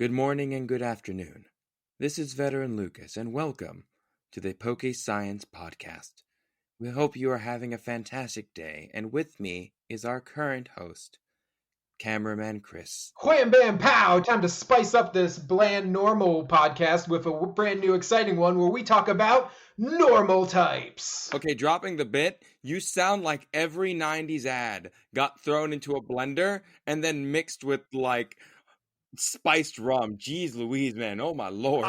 Good morning and good afternoon. This is Veteran Lucas, and welcome to the Poke Science Podcast. We hope you are having a fantastic day, and with me is our current host, Cameraman Chris. Wham bam pow! Time to spice up this bland normal podcast with a brand new exciting one where we talk about normal types. Okay, dropping the bit, you sound like every 90s ad got thrown into a blender and then mixed with, spiced rum. Jeez Louise, man. Oh, my Lord.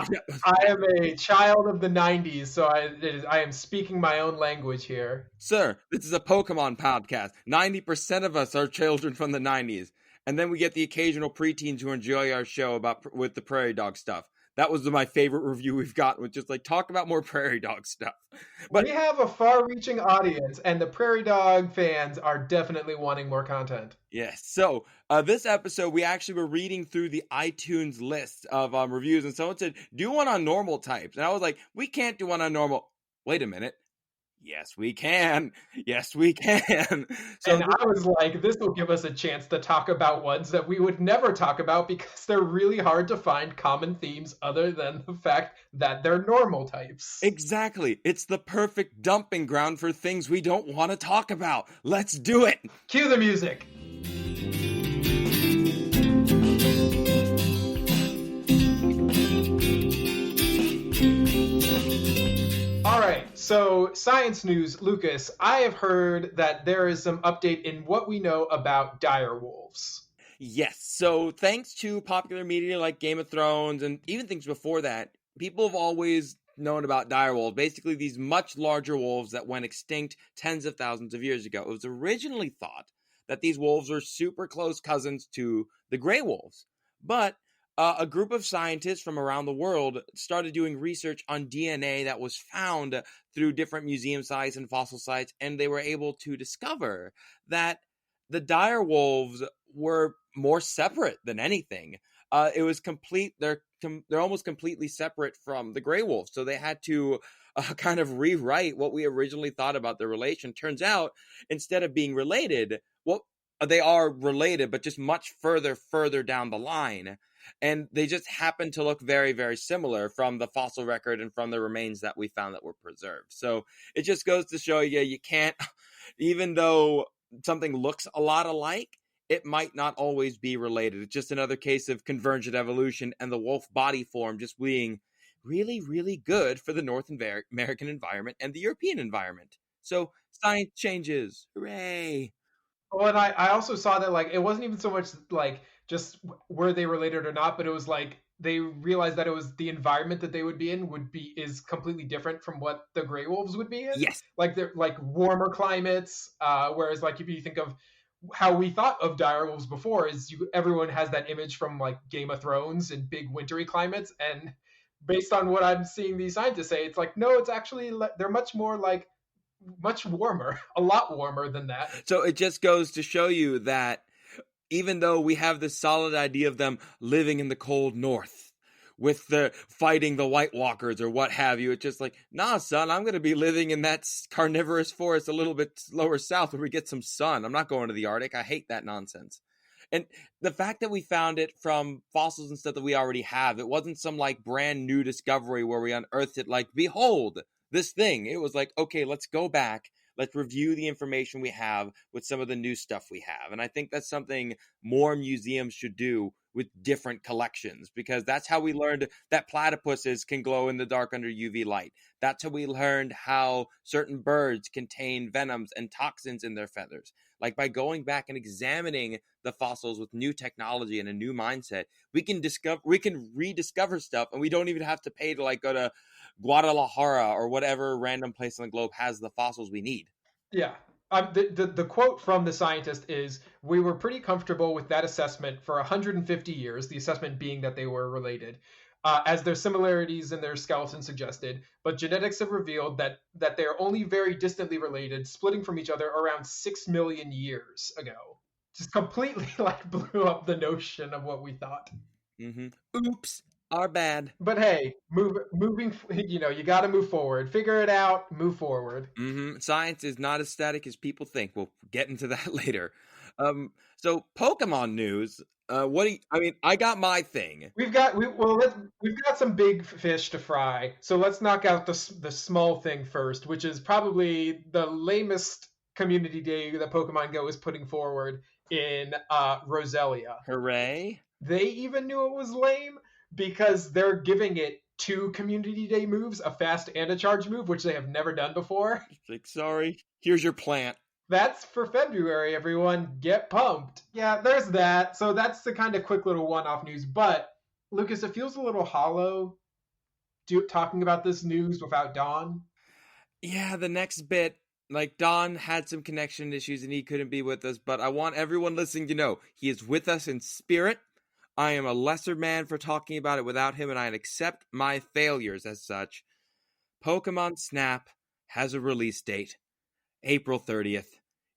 I am a child of the 90s, so I am speaking my own language here. Sir, this is a Pokemon podcast. 90% of us are children from the 90s. And then we get the occasional preteens who enjoy our show with the prairie dog stuff. That was my favorite review we've gotten, with just talk about more prairie dog stuff. But we have a far-reaching audience, and the prairie dog fans are definitely wanting more content. Yes. So this episode, we actually were reading through the iTunes list of reviews, and someone said, do one on normal types. And I was like, we can't do one on normal. Wait a minute. Yes, we can. Yes, we can. So I was like, this will give us a chance to talk about ones that we would never talk about because they're really hard to find common themes other than the fact that they're normal types. Exactly. It's the perfect dumping ground for things we don't want to talk about. Let's do it. Cue the music. All right, so science news, Lucas. I have heard that there is some update in what we know about dire wolves. Yes, so thanks to popular media like Game of Thrones and even things before that, people have always known about dire wolves, basically these much larger wolves that went extinct tens of thousands of years ago. It was originally thought that these wolves were super close cousins to the gray wolves, but a group of scientists from around the world started doing research on DNA that was found through different museum sites and fossil sites, and they were able to discover that the dire wolves were more separate than anything. It was complete. They're almost completely separate from the gray wolves, so they had to kind of rewrite what we originally thought about their relation. Turns out, instead of being related, they are related, but just much further down the line. And they just happen to look very, very similar from the fossil record and from the remains that we found that were preserved. So it just goes to show you can't, even though something looks a lot alike, it might not always be related. It's just another case of convergent evolution and the wolf body form just being really, really good for the North American environment and the European environment. So science changes. Hooray. Well, and I also saw that it wasn't even so much just were they related or not, but it was they realized that it was the environment that they would be in is completely different from what the gray wolves would be in. Yes. They're warmer climates, whereas if you think of how we thought of dire wolves before is everyone has that image from Game of Thrones and big wintry climates, and based on what I'm seeing these scientists say, it's no, it's actually they're much more much warmer, a lot warmer than that. So it just goes to show you that even though we have this solid idea of them living in the cold north with the fighting the White Walkers or what have you, it's just nah, son, I'm going to be living in that carnivorous forest a little bit lower south where we get some sun. I'm not going to the Arctic. I hate that nonsense. And the fact that we found it from fossils and stuff that we already have, it wasn't some brand new discovery where we unearthed it behold, this thing. It was okay, let's go back. Let's review the information we have with some of the new stuff we have. And I think that's something more museums should do with different collections, because that's how we learned that platypuses can glow in the dark under UV light. That's how we learned how certain birds contain venoms and toxins in their feathers. By going back and examining the fossils with new technology and a new mindset, we can rediscover stuff, and we don't even have to pay to go to Guadalajara or whatever random place on the globe has the fossils we need. Yeah. The quote from the scientist is, we were pretty comfortable with that assessment for 150 years, the assessment being that they were related, as their similarities in their skeleton suggested, but genetics have revealed that they are only very distantly related, splitting from each other around 6 million years ago. Just completely blew up the notion of what we thought. Mm-hmm. Oops. Our bad. But hey, moving, you got to move forward. Figure it out, move forward. Mm-hmm. Science is not as static as people think. We'll get into that later. So Pokemon news, I got my thing. We've got some big fish to fry. So let's knock out the small thing first, which is probably the lamest community day that Pokemon Go is putting forward in Roselia. Hooray. They even knew it was lame because they're giving it 2 community day moves, a fast and a charge move, which they have never done before. Like, sorry, here's your plant. That's for February, everyone. Get pumped. Yeah, there's that. So that's the kind of quick little one-off news. But, Lucas, it feels a little hollow talking about this news without Don. Yeah, the next bit, like, Don had some connection issues and he couldn't be with us, but I want everyone listening to know he is with us in spirit. I am a lesser man for talking about it without him, and I accept my failures as such. Pokemon Snap has a release date, April 30th.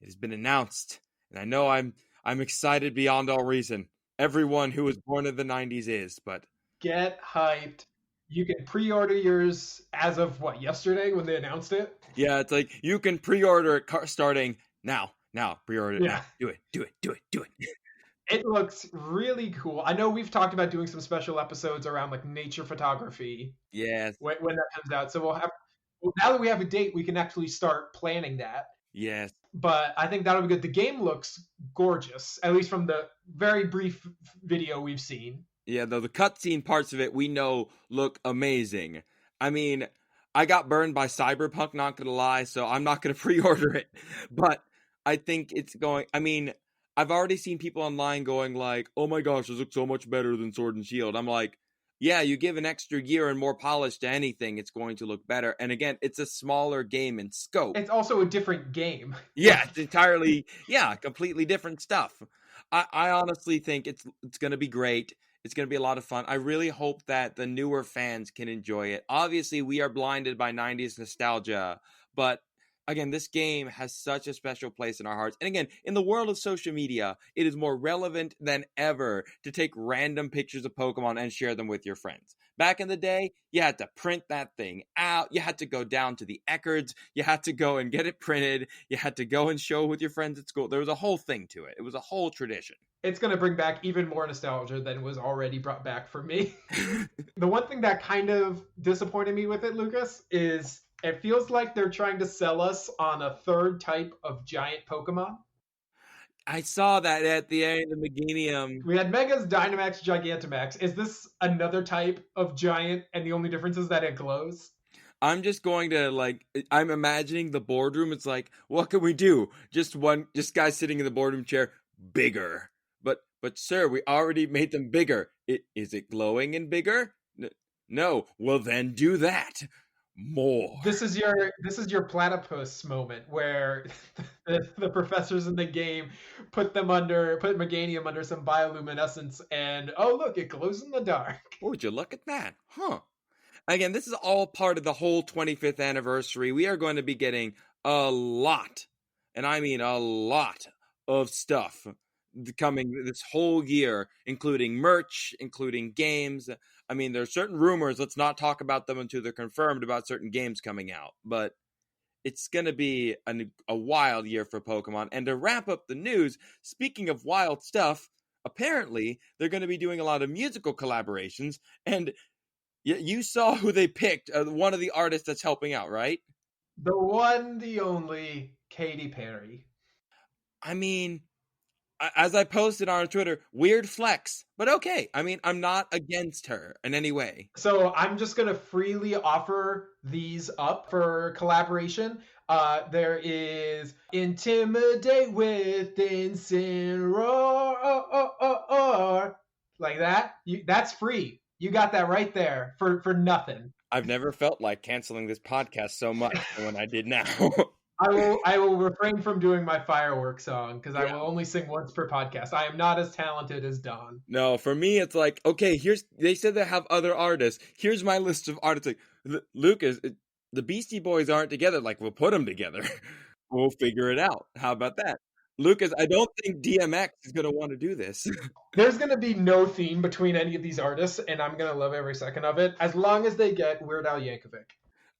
It has been announced, and I know I'm excited beyond all reason. Everyone who was born in the 90s is, but... Get hyped. You can pre-order yours as of, yesterday when they announced it? Yeah, it's like, you can pre-order it starting now. Pre-order it now. Do it. It looks really cool. I know we've talked about doing some special episodes around like nature photography. Yes. When that comes out. So now that we have a date, we can actually start planning that. Yes. But I think that'll be good. The game looks gorgeous, at least from the very brief video we've seen. Yeah, though the cutscene parts of it we know look amazing. I mean, I got burned by Cyberpunk, not gonna lie, so I'm not gonna pre-order it. But I think it's going... I mean, I've already seen people online going like, oh my gosh, this looks so much better than Sword and Shield. I'm like, yeah, you give an extra year and more polish to anything, it's going to look better. And again, it's a smaller game in scope. It's also a different game. Yeah, it's entirely, completely different stuff. I honestly think it's going to be great. It's going to be a lot of fun. I really hope that the newer fans can enjoy it. Obviously, we are blinded by 90s nostalgia, but again, this game has such a special place in our hearts. And again, in the world of social media, it is more relevant than ever to take random pictures of Pokemon and share them with your friends. Back in the day, you had to print that thing out. You had to go down to the Eckards. You had to go and get it printed. You had to go and show with your friends at school. There was a whole thing to it. It was a whole tradition. It's going to bring back even more nostalgia than was already brought back for me. The one thing that kind of disappointed me with it, Lucas, is... it feels like they're trying to sell us on a third type of giant Pokemon. I saw that at the end of the Meganium. We had Megas, Dynamax, Gigantamax. Is this another type of giant, and the only difference is that it glows? I'm just going to, I'm imagining the boardroom. It's like, what can we do? Just guy sitting in the boardroom chair, bigger. But sir, we already made them bigger. Is it glowing and bigger? No. Well, then do that. More. This is your platypus moment where the professors in the game put Meganium under some bioluminescence, and oh look, it glows in the dark. Would you look at that? Huh. Again, this is all part of the whole 25th anniversary. We are going to be getting a lot, and I mean a lot, of stuff coming this whole year, including merch, including games. I mean, there are certain rumors, let's not talk about them until they're confirmed, about certain games coming out. But it's going to be a wild year for Pokemon. And to wrap up the news, speaking of wild stuff, apparently they're going to be doing a lot of musical collaborations. And you saw who they picked, one of the artists that's helping out, right? The one, the only, Katy Perry. I mean... as I posted on Twitter, weird flex, but okay. I mean, I'm not against her in any way. So I'm just going to freely offer these up for collaboration. There is Intimidate with Incineroar. Like that. That's free. You got that right there for nothing. I've never felt like canceling this podcast so much than when I did now. I will refrain from doing my fireworks song because I will only sing once per podcast. I am not as talented as Don. No, for me, it's like, okay, they said they have other artists. Here's my list of artists. Like, Lucas, the Beastie Boys aren't together. Like, we'll put them together. We'll figure it out. How about that? Lucas, I don't think DMX is going to want to do this. There's going to be no theme between any of these artists, and I'm going to love every second of it, as long as they get Weird Al Yankovic.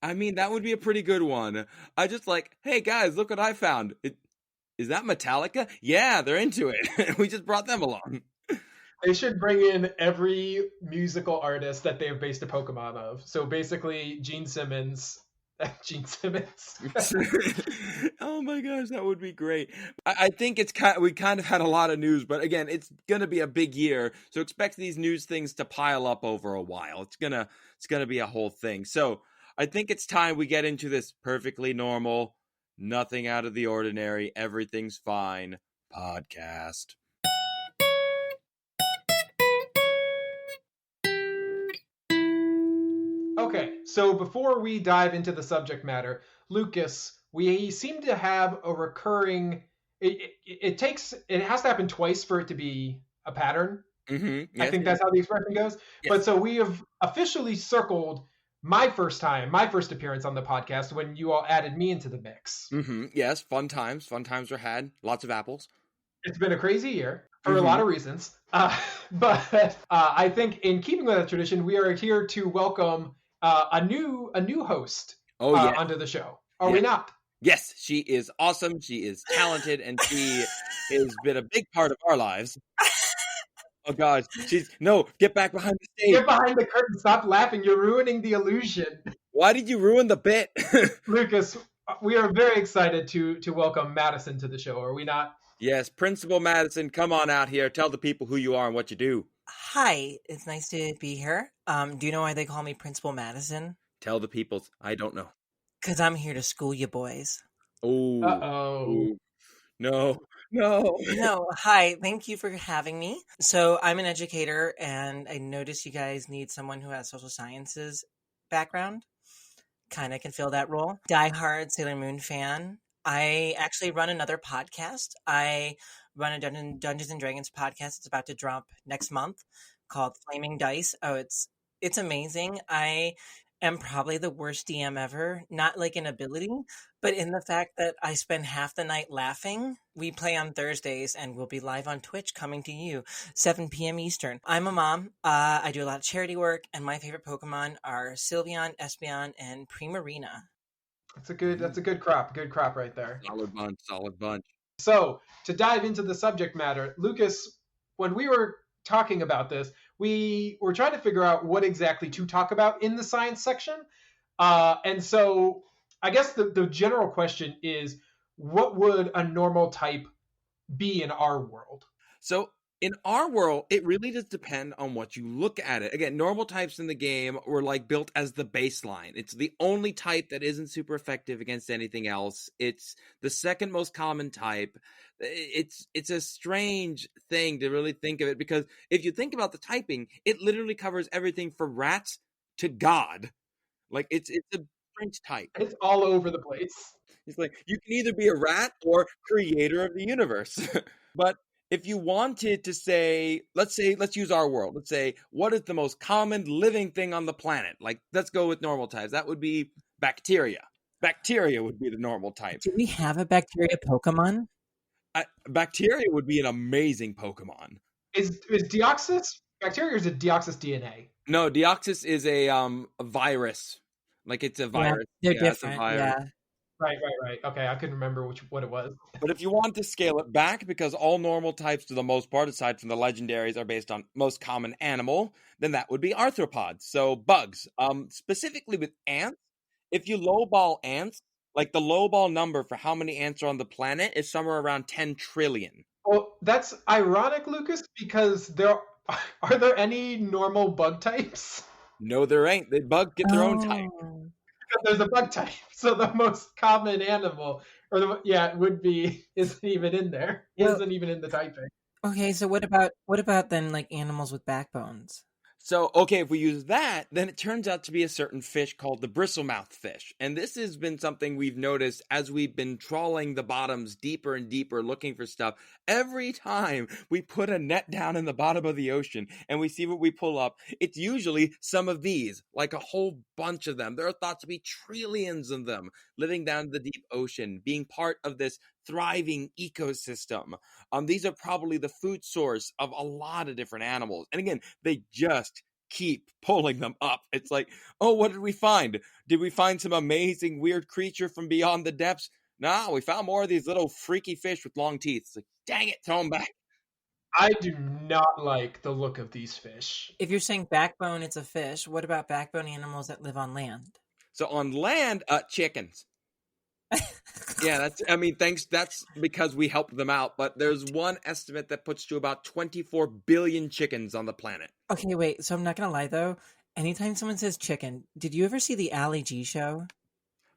I mean, that would be a pretty good one. I just like, hey guys, look what I found. Is that Metallica? Yeah, they're into it. We just brought them along. They should bring in every musical artist that they've based a Pokemon of. So basically, Gene Simmons. Gene Simmons. Oh my gosh, that would be great. I think we kind of had a lot of news, but again, it's gonna be a big year, so expect these news things to pile up over a while. It's gonna be a whole thing. So I think it's time we get into this perfectly normal, nothing out of the ordinary, everything's fine podcast. Okay, so before we dive into the subject matter, Lucas, we seem to have a recurring. It has to happen twice for it to be a pattern. Yes, I think that's how the expression goes. Yes. But so we have officially circled my first appearance on the podcast when you all added me into the mix. Yes, fun times were had. Lots of apples. It's been a crazy year for a lot of reasons. But I think in keeping with that tradition, we are here to welcome a new host onto the show. Are we not? Yes, she is awesome. She is talented, and she has been a big part of our lives. Oh gosh, get back behind the stage. Get behind the curtain. Stop laughing. You're ruining the illusion. Why did you ruin the bit? Lucas, we are very excited to welcome Madison to the show. Are we not? Yes, Principal Madison, come on out here. Tell the people who you are and what you do. Hi, it's nice to be here. Do you know why they call me Principal Madison? Tell the people. I don't know. Because I'm here to school you boys. Oh. Uh-oh. No. Hi, thank you for having me. So I'm an educator, and I notice you guys need someone who has social sciences background. Kind of can fill that role. Die-hard Sailor Moon fan. I actually run another podcast. I run a Dungeons and Dragons podcast. It's about to drop next month called Flaming Dice. Oh, it's amazing. I am probably the worst DM ever, not like in ability, but in the fact that I spend half the night laughing. We play on Thursdays and we'll be live on Twitch coming to you, 7 p.m. Eastern. I'm a mom. I do a lot of charity work, and my favorite Pokemon are Sylveon, Espeon, and Primarina. That's a good crop. Good crop right there. Solid bunch. So to dive into the subject matter, Lucas, when we were talking about this, we were trying to figure out what exactly to talk about in the science section. And so I guess the general question is, what would a normal type be in our world? So in our world, it really does depend on what you look at it. Again, normal types in the game were like built as the baseline. It's the only type that isn't super effective against anything else. It's the second most common type. It's a strange thing to really think of it, because if you think about the typing, it literally covers everything from rats to God. Like it's a strange type. It's all over the place. It's like you can either be a rat or creator of the universe. But if you wanted to say, let's use our world. Let's say, what is the most common living thing on the planet? Like, let's go with normal types. That would be bacteria. Bacteria would be the normal type. Do we have a bacteria Pokemon? Bacteria would be an amazing Pokemon. Is Deoxys bacteria, or is it Deoxys DNA? No, Deoxys is a virus. Like, it's a virus. Yeah, they're different. Yeah. Right. Okay, I couldn't remember what it was. But if you want to scale it back, because all normal types, for the most part, aside from the legendaries, are based on most common animal, then that would be arthropods, so bugs. Specifically with ants, if you lowball ants, like the lowball number for how many ants are on the planet is somewhere around 10 trillion. Well, that's ironic, Lucas, because are there any normal bug types? No, there ain't. The bugs get their own type. There's a bug type, so the most common animal, isn't even in there. Isn't even in the typing. Okay, so what about then like animals with backbones? So, okay, if we use that, then it turns out to be a certain fish called the bristlemouth fish. And this has been something we've noticed as we've been trawling the bottoms deeper and deeper looking for stuff. Every time we put a net down in the bottom of the ocean and we see what we pull up, it's usually some of these, like a whole bunch of them. There are thought to be trillions of them living down in the deep ocean, being part of this thriving ecosystem. These are probably the food source of a lot of different animals. And again, they just keep pulling them up. It's like, oh, what did we find? Did we find some amazing weird creature from beyond the depths? No, we found more of these little freaky fish with long teeth. It's like, dang it, throw them back. I do not like the look of these fish. If you're saying backbone, it's a fish. What about backbone animals that live on land? So on land, chickens. Yeah, that's because we helped them out, but there's one estimate that puts to about 24 billion chickens on the planet. Okay, wait. So I'm not gonna lie though. Anytime someone says chicken, did you ever see the Ali G show?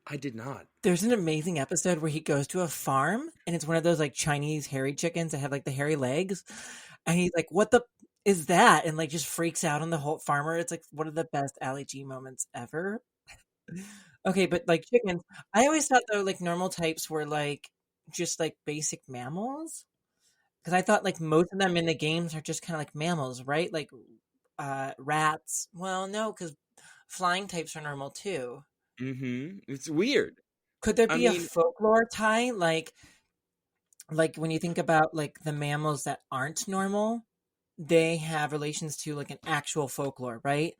I did not. There's an amazing episode where he goes to a farm and it's one of those like Chinese hairy chickens that have like the hairy legs. And he's like, what the is that? And like just freaks out on the whole farmer. It's like one of the best Ali G moments ever. Okay, but like chickens, I always thought though like normal types were like just like basic mammals. Because I thought like most of them in the games are just kind of like mammals, right? Like rats. Well, no, because flying types are normal too. It's weird. Could there I be a mean, folklore tie like when you think about like the mammals that aren't normal, they have relations to like an actual folklore, right?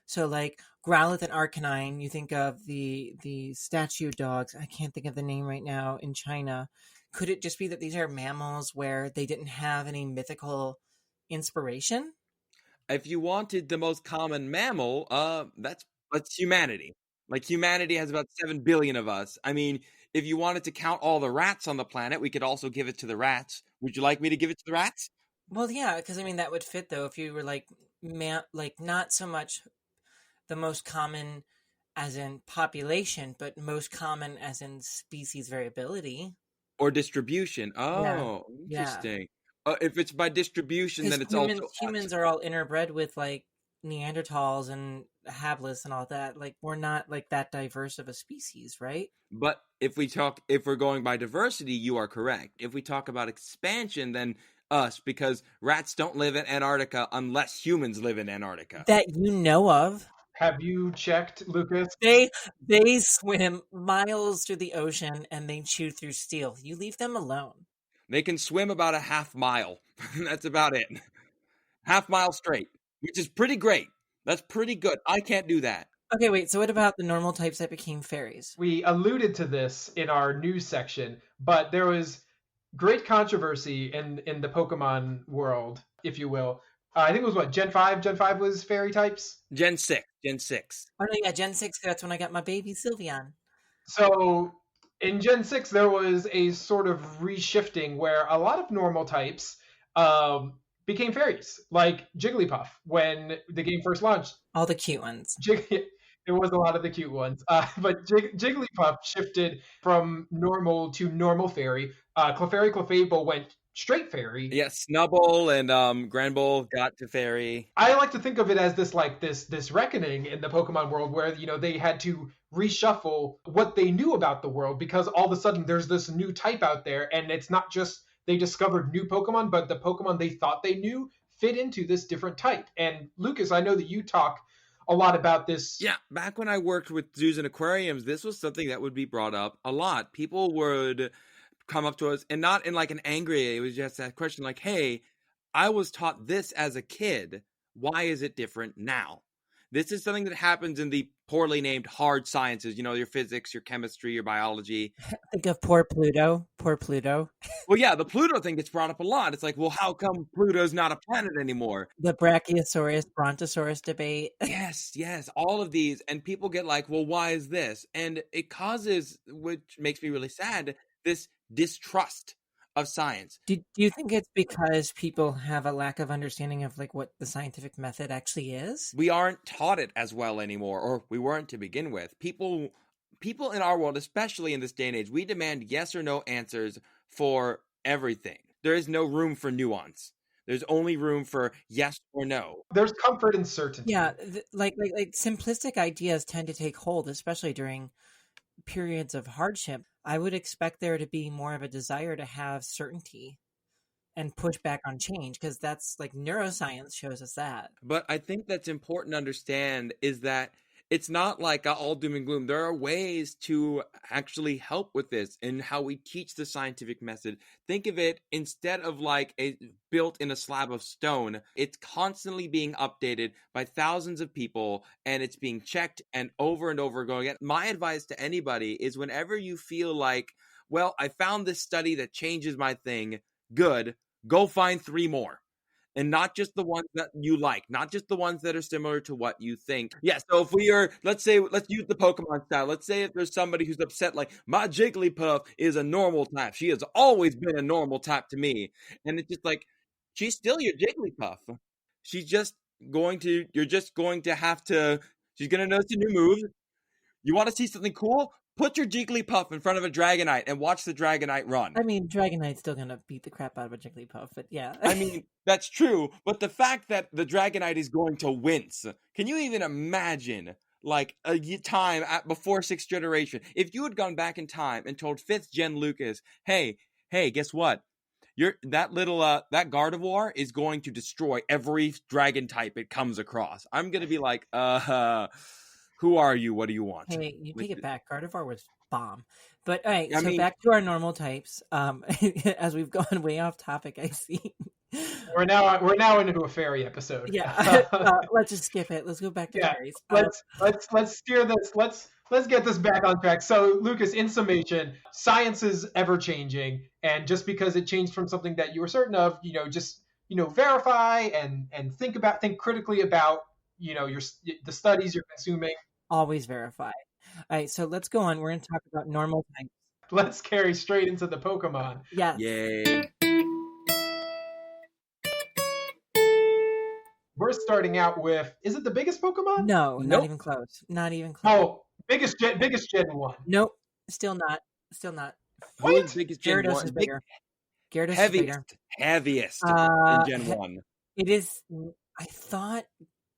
So like Growlithe and Arcanine, you think of the statue dogs. I can't think of the name right now in China. Could it just be that these are mammals where they didn't have any mythical inspiration? if you wanted the most common mammal, that's humanity. Like humanity has about 7 billion of us. I mean, if you wanted to count all the rats on the planet, we could also give it to the rats. Would you like me to give it to the rats? Well, yeah, because I mean that would fit though if you were like like not so much the most common as in population, but most common as in species variability. Or distribution? Yeah, Oh, yeah. interesting. If it's by distribution, Because then it's humans also us. humans are all interbred with like Neanderthals and Hapless and all that. Like we're not like that diverse of a species, right? But if we're going by diversity, you are correct. If we talk about expansion, then us, because rats don't live in Antarctica unless humans live in Antarctica. That you know of. Have you checked, Lucas? They swim miles through the ocean and they chew through steel. You leave them alone. They can swim about a half mile. That's about it. Half mile straight, which is pretty great. That's pretty good. I can't do that. Okay, wait. So what about the normal types that became fairies? We alluded to this in our news section, but there was great controversy in the Pokemon world, if you will. I think it was what Gen 5. Gen 5 was fairy types. Gen 6. Gen 6. Oh no, yeah, Gen 6, that's when I got my baby Sylveon. So in Gen 6, there was a sort of reshifting where a lot of normal types became fairies, like Jigglypuff when the game first launched. All the cute ones. There was a lot of the cute ones, but Jigglypuff shifted from normal to normal fairy. Clefairy Clefable went straight fairy. Yeah, Snubbull and Granbull got to fairy. I like to think of it as this reckoning in the Pokemon world where they had to reshuffle what they knew about the world because all of a sudden there's this new type out there, and it's not just they discovered new Pokemon, but the Pokemon they thought they knew fit into this different type. And Lucas, I know that you talk a lot about this. Yeah, back when I worked with zoos and aquariums, this was something that would be brought up a lot. People would come up to us, and not in like an angry, it was just that question like, hey, I was taught this as a kid. Why is it different now? This is something that happens in the poorly named hard sciences, your physics, your chemistry, your biology. Think of poor Pluto. Poor Pluto. Well, yeah, the Pluto thing gets brought up a lot. It's like, well, how come Pluto's not a planet anymore? The Brachiosaurus, Brontosaurus debate. Yes, all of these. And people get like, well, why is this? And it causes, which makes me really sad, this distrust of science. Do you think it's because people have a lack of understanding of like what the scientific method actually is? We aren't taught it as well anymore, or we weren't to begin with. People in our world, especially in this day and age, we demand yes or no answers for everything. There is no room for nuance. There's only room for yes or no. There's comfort in certainty. Yeah, like simplistic ideas tend to take hold, especially during periods of hardship. I would expect there to be more of a desire to have certainty and push back on change because that's like neuroscience shows us that. But I think that's important to understand is that it's not like all doom and gloom. There are ways to actually help with this in how we teach the scientific method. Think of it instead of like built in a slab of stone. It's constantly being updated by thousands of people and it's being checked and over going. My advice to anybody is whenever you feel like, well, I found this study that changes my thing, good, go find 3 more. And not just the ones that you like, not just the ones that are similar to what you think. Yeah, so if we are, let's use the Pokemon style. Let's say if there's somebody who's upset, like, my Jigglypuff is a normal type. She has always been a normal type to me. And it's just like, she's still your Jigglypuff. She's just you're just going to have to, she's going to notice a new move. You want to see something cool? Put your Jigglypuff in front of a Dragonite and watch the Dragonite run. I mean, Dragonite's still gonna beat the crap out of a Jigglypuff, but yeah. I mean, that's true, but the fact that the Dragonite is going to wince, can you even imagine, like, a time before 6th generation, if you had gone back in time and told 5th gen Lucas, hey, guess what? That Gardevoir is going to destroy every dragon type it comes across. I'm going to be like, who are you? What do you want? Hey, you take it back. Gardevoir was bomb. But all right, back to our normal types. As we've gone way off topic, I see. We're now into a fairy episode. Yeah, let's just skip it. Let's go back to fairies. Let's steer this. Let's get this back on track. So, Lucas, in summation, science is ever changing, and just because it changed from something that you were certain of, just verify and think critically about the studies you're consuming. Always verify. All right, so let's go on. We're going to talk about normal types. Let's carry straight into the Pokemon. Yeah. Yay. We're starting out with, is it the biggest Pokemon? No, not even close. Not even close. Oh, biggest Gen 1. Nope, still not. Who is biggest Gen 1? Gyarados is bigger. Gyarados is bigger. Heaviest in Gen 1. It is. I thought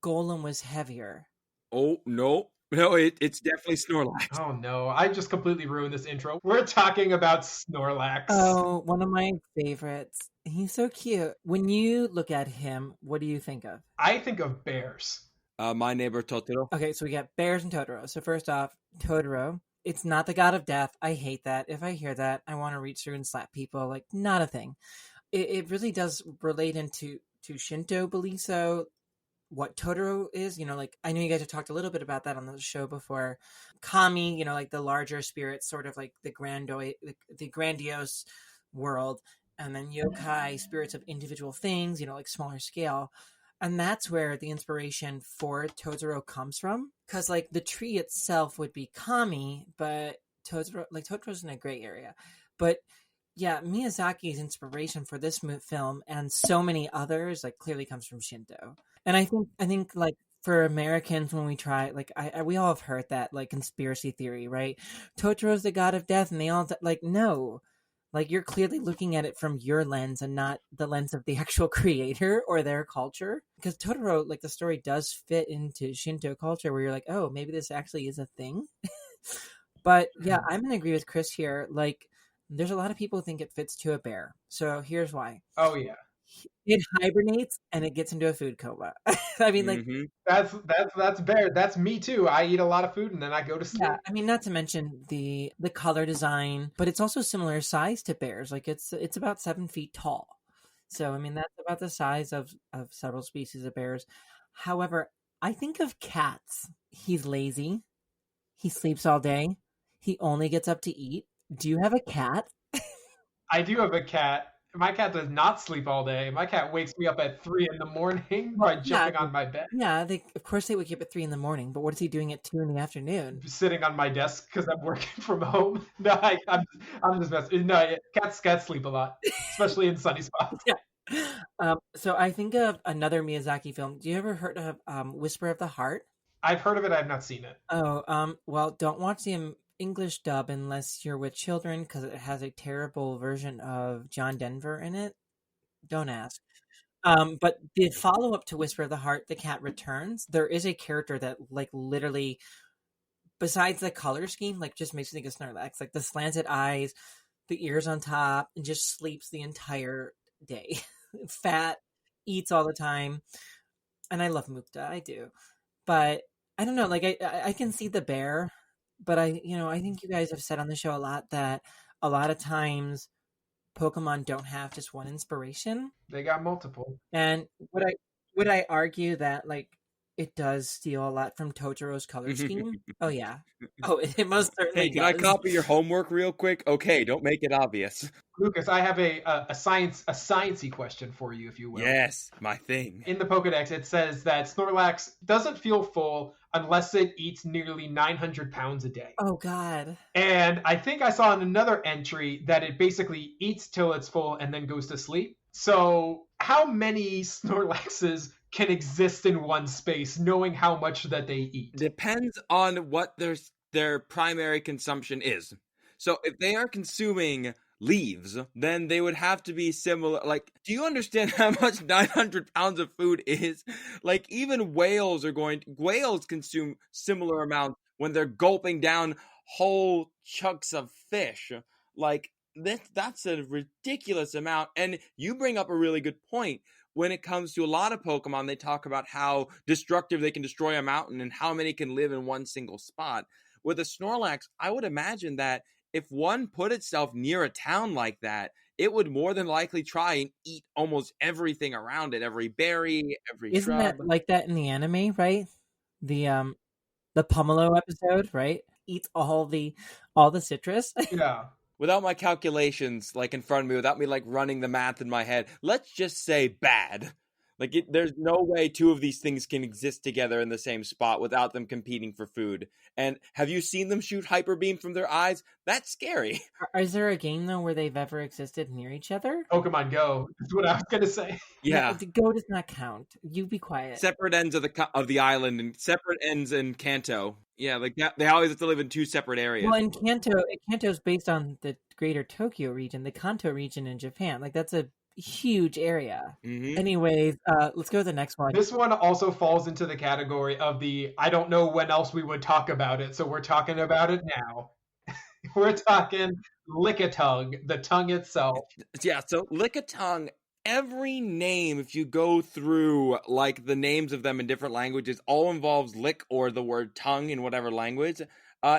Golem was heavier. Oh, no. No, it's definitely Snorlax. Oh, no. I just completely ruined this intro. We're talking about Snorlax. Oh, one of my favorites. He's so cute. When you look at him, what do you think of? I think of bears. My Neighbor Totoro. Okay, so we got bears and Totoro. So first off, Totoro. It's not the god of death. I hate that. If I hear that, I want to reach through and slap people. Like, not a thing. It really does relate into Shinto belief. So what Totoro is, like, I know you guys have talked a little bit about that on the show before. Kami, like the larger spirits, sort of like the grandiose world, and then yokai, spirits of individual things, like smaller scale. And that's where the inspiration for Totoro comes from, because like the tree itself would be Kami, but Totoro's in a gray area. But yeah, Miyazaki's inspiration for this film and so many others clearly comes from Shinto. And I think like for Americans, when we try, we all have heard that conspiracy theory, right? Totoro's the god of death, and they all no, you're clearly looking at it from your lens and not the lens of the actual creator or their culture. Because Totoro, the story does fit into Shinto culture, where you're like, oh, maybe this actually is a thing. But yeah, I'm gonna agree with Chris here. There's a lot of people who think it fits to a bear. So here's why. Oh yeah. It hibernates and it gets into a food coma. I mean, that's bear. That's me too. I eat a lot of food and then I go to sleep. Yeah, I mean, not to mention the color design, but it's also similar size to bears. It's about 7 feet tall. So I mean, that's about the size of several species of bears. However, I think of cats. He's lazy. He sleeps all day. He only gets up to eat. Do you have a cat? I do have a cat. My cat does not sleep all day. My cat wakes me up at 3 a.m. by jumping on my bed. Yeah, of course they wake you up at 3 a.m. But what is he doing at 2 p.m? Sitting on my desk because I'm working from home. No, I'm just messing. No, cats sleep a lot, especially in sunny spots. Yeah. So I think of another Miyazaki film. Do you ever heard of Whisper of the Heart? I've heard of it. I've not seen it. Oh, well, don't watch the English dub unless you're with children, because it has a terrible version of John Denver in it. Don't ask. But the follow-up to Whisper of the Heart, The Cat Returns, there is a character that literally, besides the color scheme, just makes you think of Snorlax. The slanted eyes, the ears on top, and just sleeps the entire day. Fat, eats all the time. And I love Mukta, I do. But I don't know, I can see the bear. But I think you guys have said on the show a lot that a lot of times Pokemon don't have just one inspiration. They got multiple. And would I argue that It does steal a lot from Totoro's color scheme. Oh yeah. Oh, it most certainly Hey, can I does. copy your homework real quick? Okay, don't make it obvious. Lucas, I have a sciencey question for you, if you will. Yes, my thing. In the Pokedex, it says that Snorlax doesn't feel full unless it eats nearly 900 pounds a day. Oh God. And I think I saw in another entry that it basically eats till it's full and then goes to sleep. So how many Snorlaxes can exist in one space, knowing how much that they eat? Depends on what their primary consumption is. So if they are consuming leaves, then they would have to be similar. Like, do you understand how much 900 pounds of food is? Like, even whales consume similar amounts when they're gulping down whole chunks of fish. Like, that's a ridiculous amount. And you bring up a really good point. When it comes to a lot of Pokemon, they talk about how destructive they can destroy a mountain and how many can live in one single spot. With a Snorlax, I would imagine that if one put itself near a town like that, it would more than likely try and eat almost everything around it, every berry, every Isn't shrub. that like that in the anime, right? The Pomelo episode, right? Eats all the citrus. Yeah. Without my calculations like in front of me, without me like running the math in my head, let's just say bad. Like, there's no way two of these things can exist together in the same spot without them competing for food. And have you seen them shoot hyper beam from their eyes? That's scary. Is there a game though where they've ever existed near each other? Pokemon Go is what I was gonna say. Yeah. Go does not count. You be quiet. Separate ends of the island and separate ends in Kanto. Yeah, like they always have to live in two separate areas. Well, in Kanto's based on the greater Tokyo region, the Kanto region in Japan. Like, that's a huge area. Mm-hmm. Anyways, let's go to the next one. This one also falls into the category of the I don't know when else we would talk about it, so we're talking about it now. We're talking Lickitung, the tongue itself. Yeah, so Lickitung, every name, if you go through like the names of them in different languages, all involves lick or the word tongue in whatever language.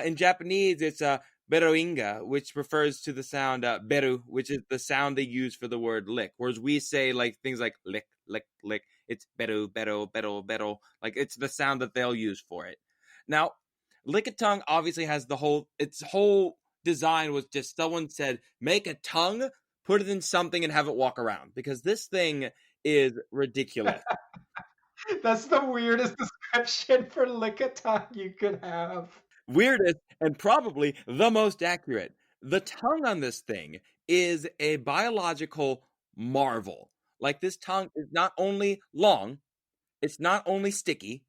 In Japanese, it's beroinga, which refers to the sound beru, which is the sound they use for the word lick. Whereas we say like things like lick, lick, lick. It's beru, beru, beru, beru. Like, it's the sound that they'll use for it. Now, Lickitung obviously has its whole design was just someone said, make a tongue, put it in something and have it walk around, because this thing is ridiculous. That's the weirdest description for Lickitung you could have. Weirdest and probably the most accurate. The tongue on this thing is a biological marvel. Like, this tongue is not only long, it's not only sticky,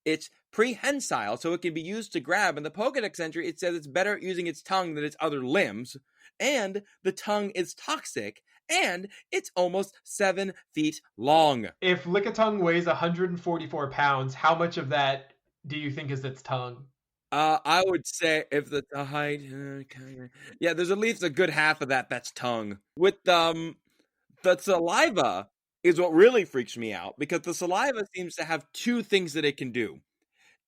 it's prehensile, so it can be used to grab. In the Pokedex entry, it says it's better at using its tongue than its other limbs, and the tongue is toxic, and it's almost 7 feet long. If Lickitung weighs 144 pounds, how much of that do you think is its tongue? I would say if the height, yeah, there's at least a good half of that's tongue. With the saliva is what really freaks me out, because the saliva seems to have two things that it can do.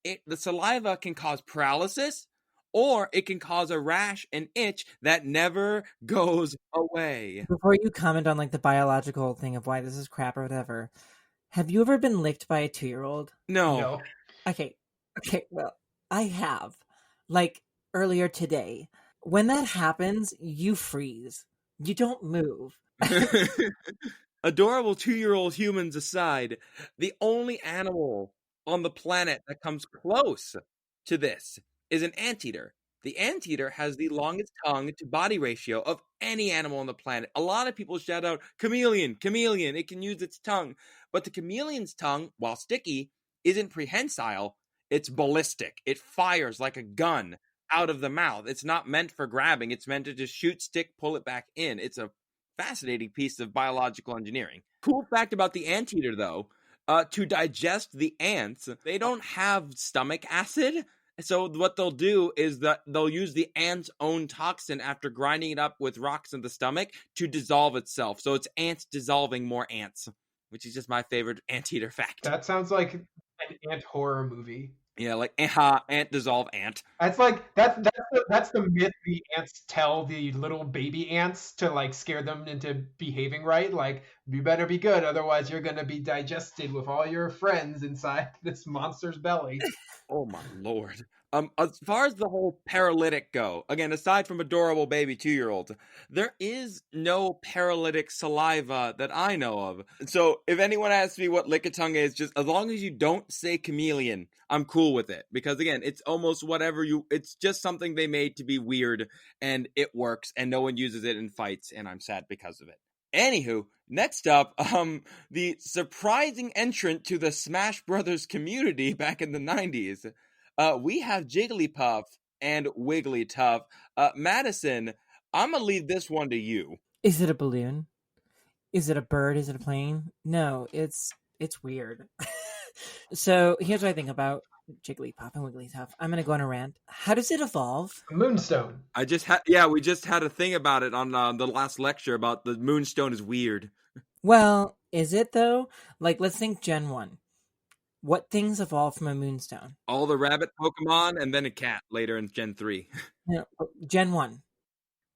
The saliva can cause paralysis, or it can cause a rash and itch that never goes away. Before you comment on like the biological thing of why this is crap or whatever, have you ever been licked by a 2-year-old? No. Okay, well, I have. Like, earlier today. When that happens, you freeze. You don't move. Adorable 2-year-old humans aside, the only animal on the planet that comes close to this is an anteater. The anteater has the longest tongue to body ratio of any animal on the planet. A lot of people shout out, chameleon, it can use its tongue. But the chameleon's tongue, while sticky, isn't prehensile, it's ballistic. It fires like a gun out of the mouth. It's not meant for grabbing. It's meant to just shoot, stick, pull it back in. It's a fascinating piece of biological engineering. Cool fact about the anteater, though, to digest the ants, they don't have stomach acid. So what they'll do is that they'll use the ant's own toxin after grinding it up with rocks in the stomach to dissolve itself. So it's ants dissolving more ants, which is just my favorite anteater fact. That sounds like an ant horror movie. Yeah, like ant dissolve ant. That's like that's the myth the ants tell the little baby ants to like scare them into behaving right. Like, You better be good, otherwise you're gonna be digested with all your friends inside this monster's belly. Oh my lord. As far as the whole paralytic go, again, aside from adorable baby 2-year-olds, there is no paralytic saliva that I know of. So if anyone asks me what Lickitung is, just as long as you don't say chameleon, I'm cool with it. Because again, it's almost whatever it's just something they made to be weird, and it works, and no one uses it in fights, and I'm sad because of it. Anywho, next up, the surprising entrant to the Smash Brothers community back in the 90s. We have Jigglypuff and Wigglytuff. Madison, I'm gonna leave this one to you. Is it a balloon? Is it a bird? Is it a plane? No, it's weird. So here's what I think about Jigglypuff and Wigglytuff. I'm gonna go on a rant. How does it evolve? Moonstone. We just had a thing about it on the last lecture about the Moonstone is weird. Well, is it though? Like, let's think Gen 1. What things evolve from a Moonstone? All the rabbit Pokemon and then a cat later in Gen 3. No, Gen 1.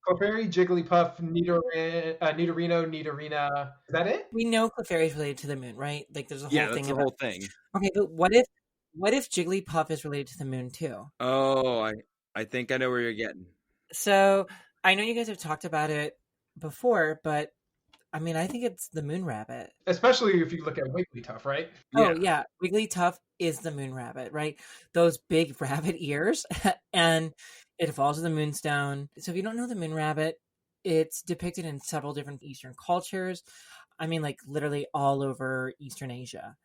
Clefairy, Jigglypuff, Nidorino, Nidorina. Is that it? We know Clefairy is related to the moon, right? Like, there's a whole Yeah, thing that's the whole thing. Okay, but what if Jigglypuff is related to the moon too? Oh, I think I know where you're getting. So I know you guys have talked about it before, but I mean, I think it's the moon rabbit. Especially if you look at Wigglytuff, right? Oh yeah, Wigglytuff is the moon rabbit, right? Those big rabbit ears, and it evolves with the moonstone. So if you don't know the moon rabbit, it's depicted in several different Eastern cultures. I mean, like literally all over Eastern Asia.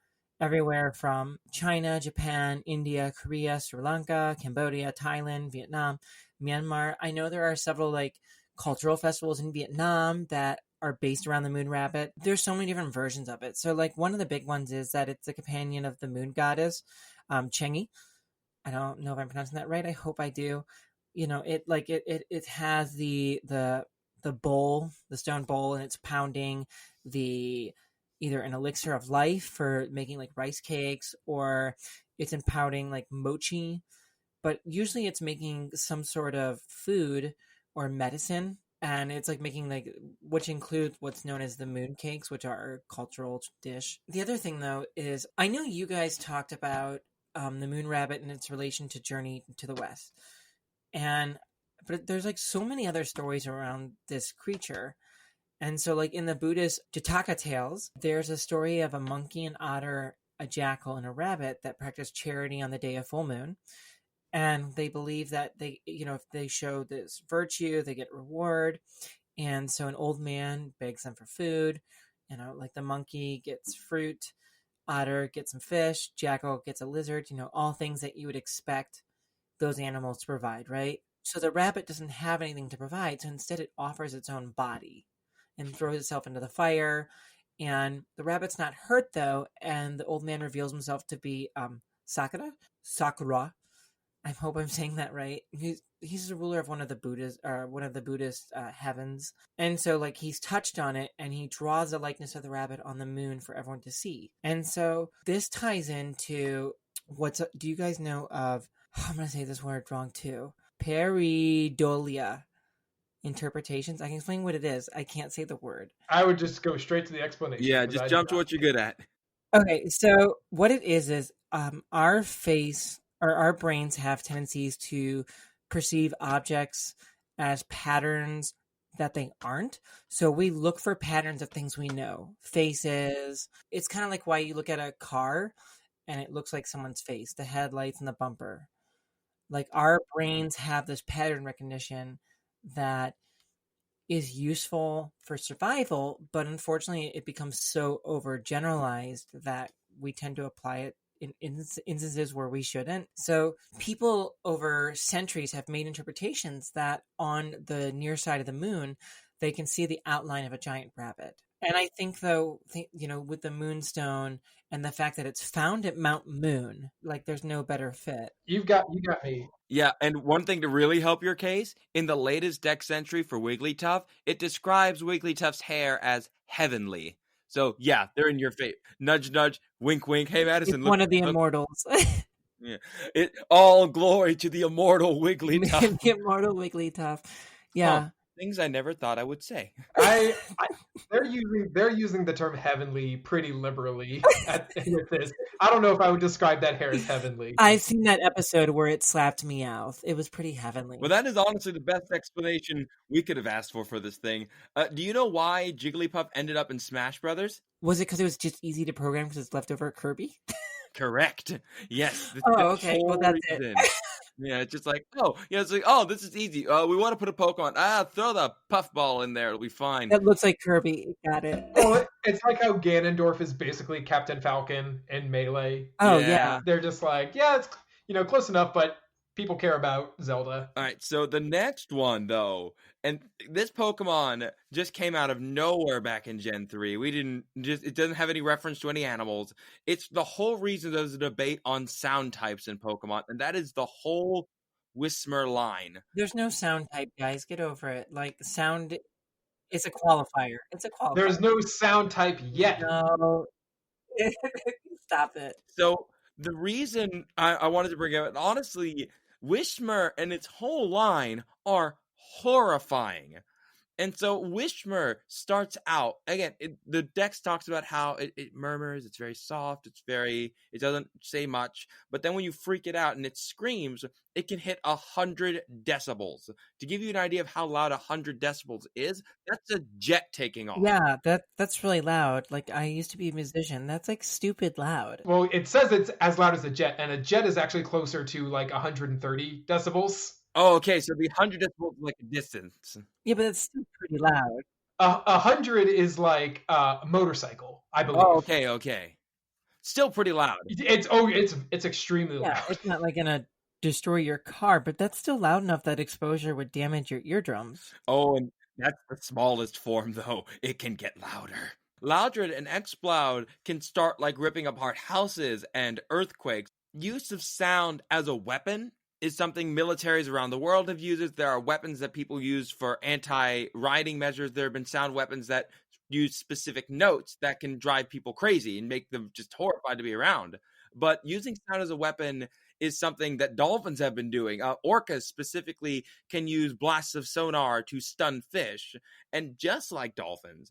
Everywhere from China, Japan, India, Korea, Sri Lanka, Cambodia, Thailand, Vietnam, Myanmar. I know there are several like cultural festivals in Vietnam that are based around the moon rabbit. There's so many different versions of it. So like one of the big ones is that it's a companion of the moon goddess, Chengi. I don't know if I'm pronouncing that right. I hope I do. You know, it has the bowl, the stone bowl, and it's pounding the either an elixir of life for making like rice cakes, or it's impounding like mochi, but usually it's making some sort of food or medicine, and it's like making like, which includes what's known as the moon cakes, which are a cultural dish. The other thing though is, I know you guys talked about the moon rabbit and its relation to Journey to the West, but there's like so many other stories around this creature. And so, like in the Buddhist Jataka tales, there's a story of a monkey, an otter, a jackal, and a rabbit that practice charity on the day of full moon. And they believe that they, if they show this virtue, they get reward. And so an old man begs them for food. Like the monkey gets fruit, otter gets some fish, jackal gets a lizard, all things that you would expect those animals to provide, right? So the rabbit doesn't have anything to provide. So instead it offers its own body and throws itself into the fire. And the rabbit's not hurt though, and the old man reveals himself to be Sakura. I hope I'm saying that right. He's the ruler of one of the Buddhist heavens, and so like he's touched on it, and he draws the likeness of the rabbit on the moon for everyone to see. And so this ties into do you guys know of? I'm gonna say this word wrong too. Pareidolia interpretations. I can explain what it is. I can't say the word. I would just go straight to the explanation. Yeah, just jump to what you're good at. Okay, so what it is our face or our brains have tendencies to perceive objects as patterns that they aren't. So we look for patterns of things we know. Faces. It's kind of like why you look at a car and it looks like someone's face, the headlights and the bumper. Like our brains have this pattern recognition that is useful for survival, but unfortunately it becomes so overgeneralized that we tend to apply it in instances where we shouldn't. So people over centuries have made interpretations that on the near side of the moon, they can see the outline of a giant rabbit. And I think though, with the moonstone and the fact that it's found at Mount Moon, like there's no better fit. You got me. Yeah, and one thing to really help your case, in the latest Dex entry for Wigglytuff, it describes Wigglytuff's hair as heavenly. So yeah, they're in your face. Nudge, nudge, wink, wink. Hey, Madison, it's one of the immortals. Yeah, all glory to the immortal Wigglytuff. The immortal Wigglytuff. Yeah. Things I never thought I would say. They're using the term heavenly pretty liberally with this. I don't know if I would describe that hair as heavenly. I've seen that episode where it slapped Meowth. It was pretty heavenly. Well, that is honestly the best explanation we could have asked for this thing. Do you know why Jigglypuff ended up in Smash Brothers? Was it because it was just easy to program because it's left over Kirby? Correct. Yes. Oh, okay. Well, that's it. Yeah, it's just like, it's like, this is easy. We want to put a Pokemon. Throw the Puffball in there. It'll be fine. That looks like Kirby. Got it. Well, it's like how Ganondorf is basically Captain Falcon in Melee. Oh, yeah. They're just like, it's close enough, but people care about Zelda. All right, so the next one, though, and this Pokemon just came out of nowhere back in Gen 3. It doesn't have any reference to any animals. It's the whole reason there's a debate on sound types in Pokemon, and that is the whole Whismur line. There's no sound type, guys. Get over it. Like, sound is a qualifier. It's a qualifier. There's no sound type yet. No. Stop it. So the reason I wanted to bring it up, honestly, Whismur and its whole line are horrifying. And so Whismur starts out, again, the Dex talks about how it murmurs, it's very soft, it doesn't say much, but then when you freak it out and it screams, it can hit 100 decibels. To give you an idea of how loud 100 decibels is, that's a jet taking off. Yeah, that's really loud. Like, I used to be a musician. That's like stupid loud. Well, it says it's as loud as a jet, and a jet is actually closer to like 130 decibels. Oh, okay, so the 100 decibels is like a distance. Yeah, but it's still pretty loud. 100 is like a motorcycle, I believe. Oh, okay. Still pretty loud. It's extremely loud. It's not like gonna destroy your car, but that's still loud enough that exposure would damage your eardrums. Oh, and that's the smallest form, though. It can get louder. Loudred and Exploud can start like ripping apart houses and earthquakes. Use of sound as a weapon is something militaries around the world have used. There are weapons that people use for anti-rioting measures. There have been sound weapons that use specific notes that can drive people crazy and make them just horrified to be around. But using sound as a weapon is something that dolphins have been doing. Orcas specifically can use blasts of sonar to stun fish. And just like dolphins,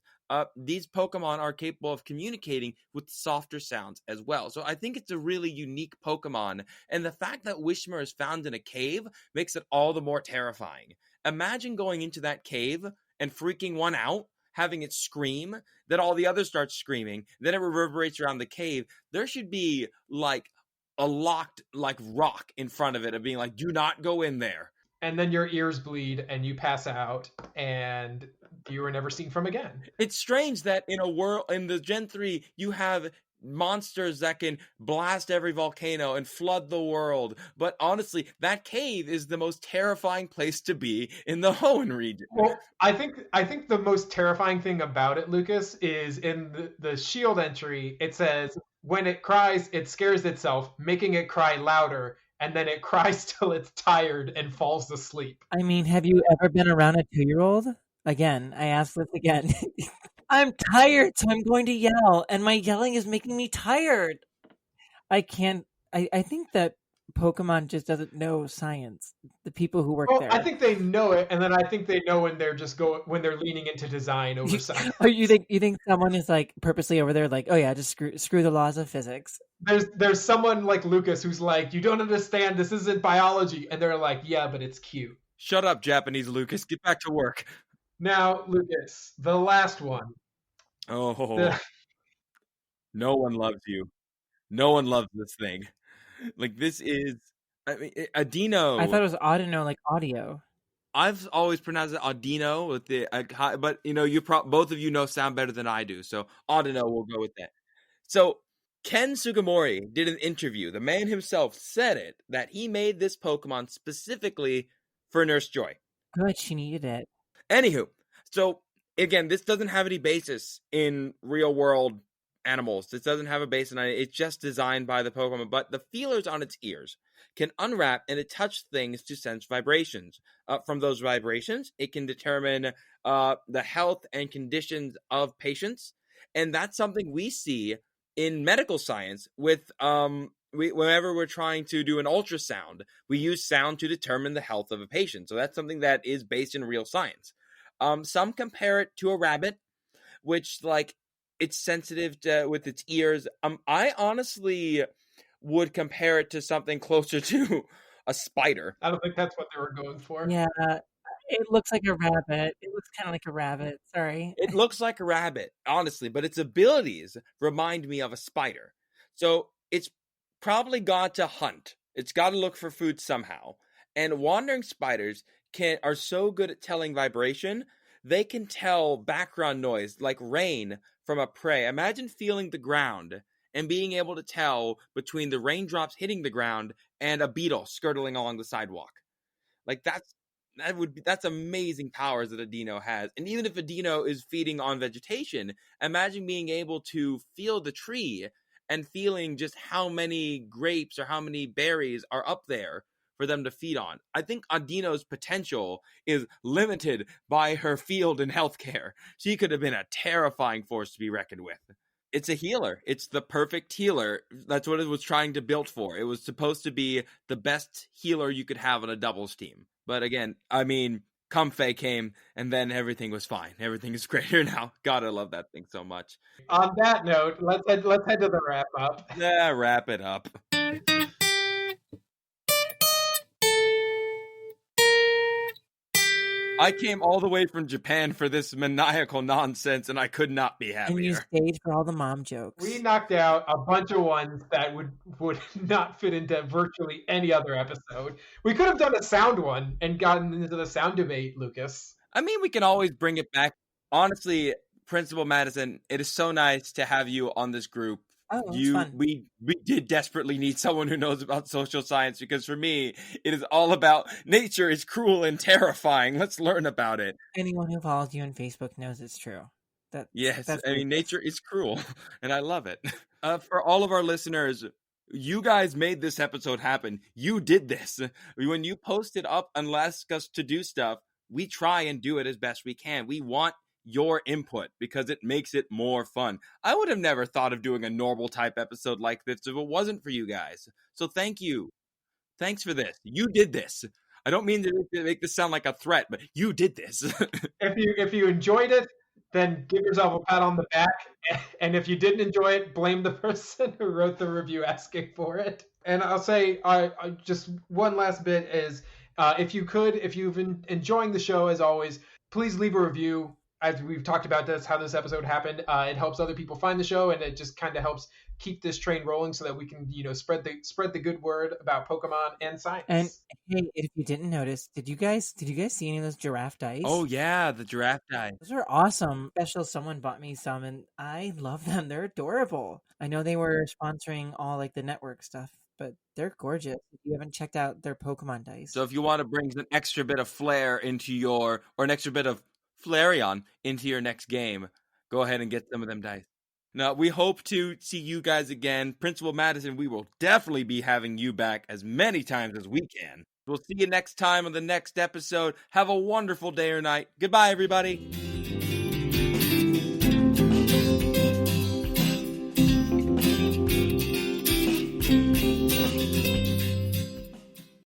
these Pokemon are capable of communicating with softer sounds as well. So I think it's a really unique Pokemon. And the fact that Whismur is found in a cave makes it all the more terrifying. Imagine going into that cave and freaking one out, having it scream, then all the others start screaming, then it reverberates around the cave. There should be like a locked like rock in front of it of being like, do not go in there. And then your ears bleed and you pass out and you were never seen from again. It's strange that in the Gen 3, you have monsters that can blast every volcano and flood the world. But honestly, that cave is the most terrifying place to be in the Hoenn region. Well, I think the most terrifying thing about it, Lucas, is in the shield entry, it says, when it cries, it scares itself, making it cry louder, and then it cries till it's tired and falls asleep. I mean, have you ever been around a 2-year-old? Again, I ask this again. I'm tired, so I'm going to yell, and my yelling is making me tired. I can't. I think that Pokemon just doesn't know science. The people who work there. I think they know it, and then I think they know when they're leaning into design over science. Or you think someone is like purposely over there, like, oh yeah, just screw the laws of physics. There's someone like Lucas who's like, you don't understand, this isn't biology, and they're like, yeah, but it's cute. Shut up, Japanese Lucas. Get back to work. Now, Lucas, the last one. Oh, no one loves you. No one loves this thing. Like, this is, Audino. I thought it was Audino, like audio. I've always pronounced it Audino with the, but both of you know sound better than I do. So Audino, we'll go with that. So Ken Sugimori did an interview. The man himself said it, that he made this Pokemon specifically for Nurse Joy. Good, she needed it. Anywho, so again, this doesn't have any basis in real world animals. This doesn't have a basis in it. It's just designed by the Pokemon. But the feelers on its ears can unwrap and it touch things to sense vibrations. From those vibrations, it can determine the health and conditions of patients. And that's something we see in medical science with whenever we're trying to do an ultrasound, we use sound to determine the health of a patient. So that's something that is based in real science. Some compare it to a rabbit, which like it's sensitive with its ears. I honestly would compare it to something closer to a spider. I don't think that's what they were going for. Yeah, it looks like a rabbit. It looks kind of like a rabbit. Sorry. It looks like a rabbit, honestly, but its abilities remind me of a spider. So it's probably got to hunt. It's got to look for food somehow. And wandering spiders are so good at telling vibration, they can tell background noise like rain from a prey. Imagine feeling the ground and being able to tell between the raindrops hitting the ground and a beetle skirting along the sidewalk. Like that's amazing powers that a dino has. And even if a dino is feeding on vegetation, imagine being able to feel the tree and feeling just how many grapes or how many berries are up there for them to feed on. I think a dino's potential is limited by her field in healthcare. She could have been a terrifying force to be reckoned with. It's a healer. It's the perfect healer. That's what it was trying to build for. It was supposed to be the best healer you could have on a doubles team. But again, I mean, Comfey came and then everything was fine. Everything is greater now. God, I love that thing so much. On that note, let's head to the wrap up. Yeah, wrap it up. I came all the way from Japan for this maniacal nonsense, and I could not be happier. And you stayed for all the mom jokes. We knocked out a bunch of ones that would not fit into virtually any other episode. We could have done a sound one and gotten into the sound debate, Lucas. I mean, we can always bring it back. Honestly, Principal Madison, it is so nice to have you on this group. Oh, it's fun. We did desperately need someone who knows about social science, because for me, it is all about nature is cruel and terrifying. Let's learn about it. Anyone who follows you on Facebook knows it's true. Yes, I mean, nature is cruel, and I love it. For all of our listeners, you guys made this episode happen. You did this. When you posted up and asked us to do stuff, we try and do it as best we can. We want your input because it makes it more fun. I would have never thought of doing a normal type episode like this if it wasn't for you guys. So thank you. Thanks for this. You did this. I don't mean to make this sound like a threat, but you did this. If you enjoyed it, then give yourself a pat on the back. And if you didn't enjoy it, blame the person who wrote the review asking for it. And I'll say, I just one last bit is, if you've been enjoying the show, as always, please leave a review. As we've talked about how this episode happened, it helps other people find the show, and it just kind of helps keep this train rolling so that we can, spread the good word about Pokemon and science. And hey, if you didn't notice, did you guys see any of those giraffe dice? Oh yeah, the giraffe dice. Those are awesome. Special, someone bought me some, and I love them. They're adorable. I know they were sponsoring all like the network stuff, but they're gorgeous. If you haven't checked out their Pokemon dice. So if you want to bring an extra bit of flair into or an extra bit of Flareon into your next game, go ahead and get some of them dice. Now, we hope to see you guys again. Principal Madison, we will definitely be having you back as many times as we can. We'll see you next time on the next episode. Have a wonderful day or night. Goodbye, everybody.